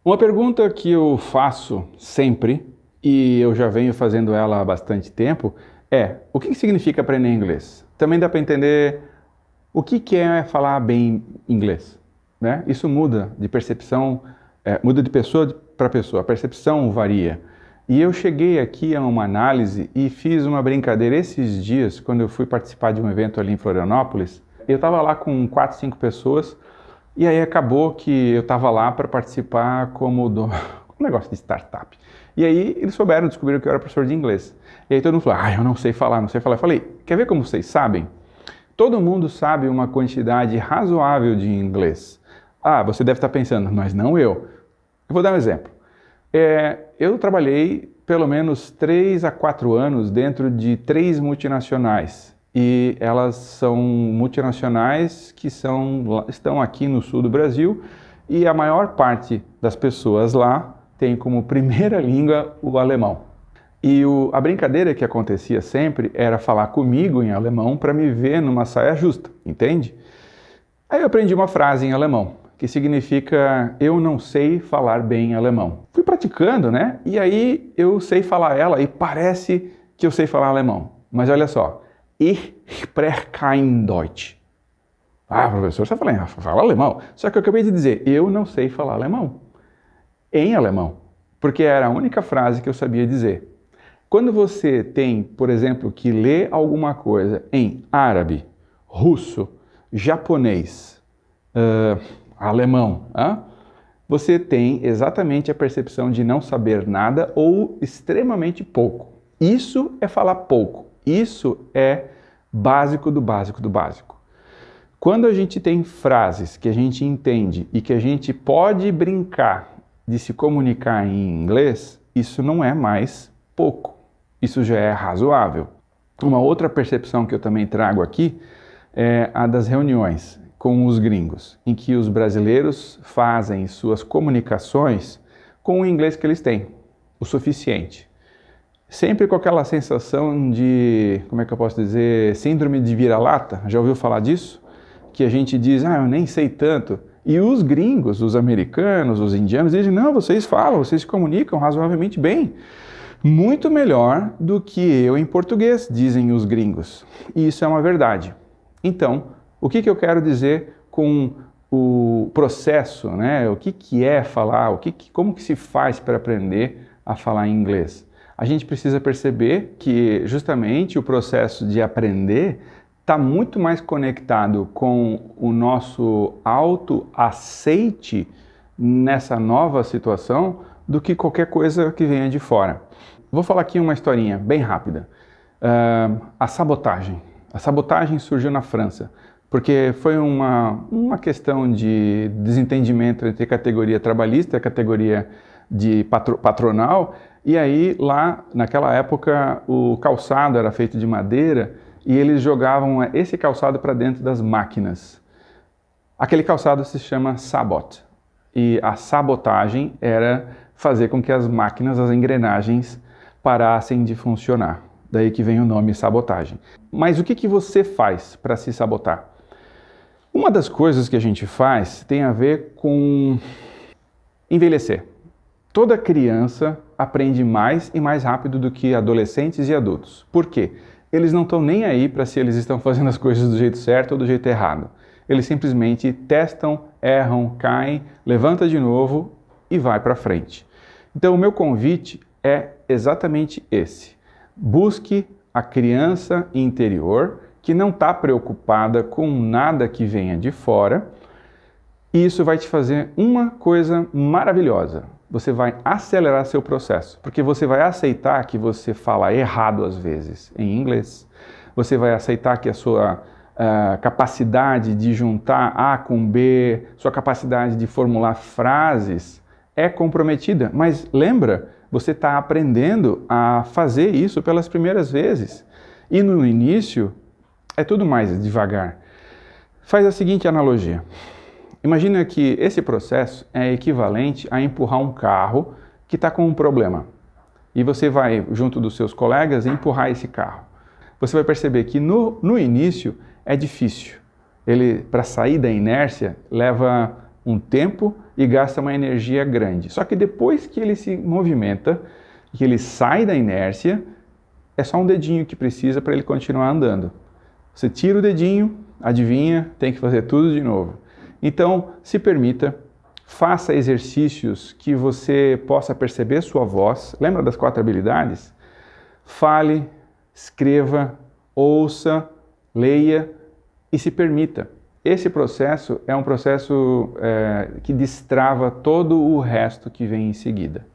Uma pergunta que eu faço sempre, e eu já venho fazendo ela há bastante tempo, é: o que significa aprender inglês? Também dá para entender o que é falar bem inglês, né? Isso muda de percepção, muda de pessoa para pessoa, a percepção varia. E eu cheguei aqui a uma análise e fiz uma brincadeira esses dias, quando eu fui participar de um evento ali em Florianópolis. Eu estava lá com 4, 5 pessoas, e aí acabou que eu estava lá para participar como do um negócio de startup. E aí eles descobriram que eu era professor de inglês. E aí todo mundo falou: eu não sei falar, não sei falar. Eu falei: quer ver como vocês sabem? Todo mundo sabe uma quantidade razoável de inglês. Você deve estar pensando, mas não eu. Eu vou dar um exemplo. Eu trabalhei pelo menos 3 a 4 anos dentro de 3 multinacionais. E elas são multinacionais que estão aqui no sul do Brasil, e a maior parte das pessoas lá tem como primeira língua o alemão. E a brincadeira que acontecia sempre era falar comigo em alemão para me ver numa saia justa, entende? Aí eu aprendi uma frase em alemão, que significa: eu não sei falar bem alemão. Fui praticando, né? E aí eu sei falar ela e parece que eu sei falar alemão. Mas olha só: Ich spreche kein Deutsch. Professor, você fala alemão. Só que eu acabei de dizer: eu não sei falar alemão. Em alemão. Porque era a única frase que eu sabia dizer. Quando você tem, por exemplo, que ler alguma coisa em árabe, russo, japonês, alemão, você tem exatamente a percepção de não saber nada ou extremamente pouco. Isso é falar pouco. Isso é básico do básico do básico. Quando a gente tem frases que a gente entende e que a gente pode brincar de se comunicar em inglês, isso não é mais pouco. Isso já é razoável. Uma outra percepção que eu também trago aqui é a das reuniões com os gringos, em que os brasileiros fazem suas comunicações com o inglês que eles têm, o suficiente. Sempre com aquela sensação de, como é que eu posso dizer, síndrome de vira-lata. Já ouviu falar disso? Que a gente diz: eu nem sei tanto. E os gringos, os americanos, os indianos, dizem: não, vocês falam, vocês se comunicam razoavelmente bem. Muito melhor do que eu em português, dizem os gringos. E isso é uma verdade. Então, o que eu quero dizer com o processo, né? O que é falar, como que se faz para aprender a falar inglês? A gente precisa perceber que justamente o processo de aprender está muito mais conectado com o nosso autoaceite nessa nova situação do que qualquer coisa que venha de fora. Vou falar aqui uma historinha bem rápida. A sabotagem. A sabotagem surgiu na França, porque foi uma questão de desentendimento entre a categoria trabalhista e a categoria de patronal, e aí lá, naquela época, o calçado era feito de madeira e eles jogavam esse calçado para dentro das máquinas. Aquele calçado se chama sabot, e a sabotagem era fazer com que as máquinas, as engrenagens, parassem de funcionar. Daí que vem o nome sabotagem. Mas o que você faz para se sabotar? Uma das coisas que a gente faz tem a ver com envelhecer. Toda criança aprende mais e mais rápido do que adolescentes e adultos. Por quê? Eles não estão nem aí para se eles estão fazendo as coisas do jeito certo ou do jeito errado. Eles simplesmente testam, erram, caem, levanta de novo e vai para frente. Então o meu convite é exatamente esse. Busque a criança interior que não está preocupada com nada que venha de fora, e isso vai te fazer uma coisa maravilhosa. Você vai acelerar seu processo, porque você vai aceitar que você fala errado às vezes em inglês. Você vai aceitar que a sua capacidade de juntar A com B, sua capacidade de formular frases é comprometida. Mas lembra, você está aprendendo a fazer isso pelas primeiras vezes. E no início é tudo mais devagar. Faz a seguinte analogia. Imagina que esse processo é equivalente a empurrar um carro que está com um problema. E você vai, junto dos seus colegas, empurrar esse carro. Você vai perceber que no início é difícil. Ele, para sair da inércia, leva um tempo e gasta uma energia grande. Só que depois que ele se movimenta, que ele sai da inércia, é só um dedinho que precisa para ele continuar andando. Você tira o dedinho, adivinha, tem que fazer tudo de novo. Então, se permita, faça exercícios que você possa perceber sua voz. Lembra das 4 habilidades? Fale, escreva, ouça, leia e se permita. Esse processo é um processo que destrava todo o resto que vem em seguida.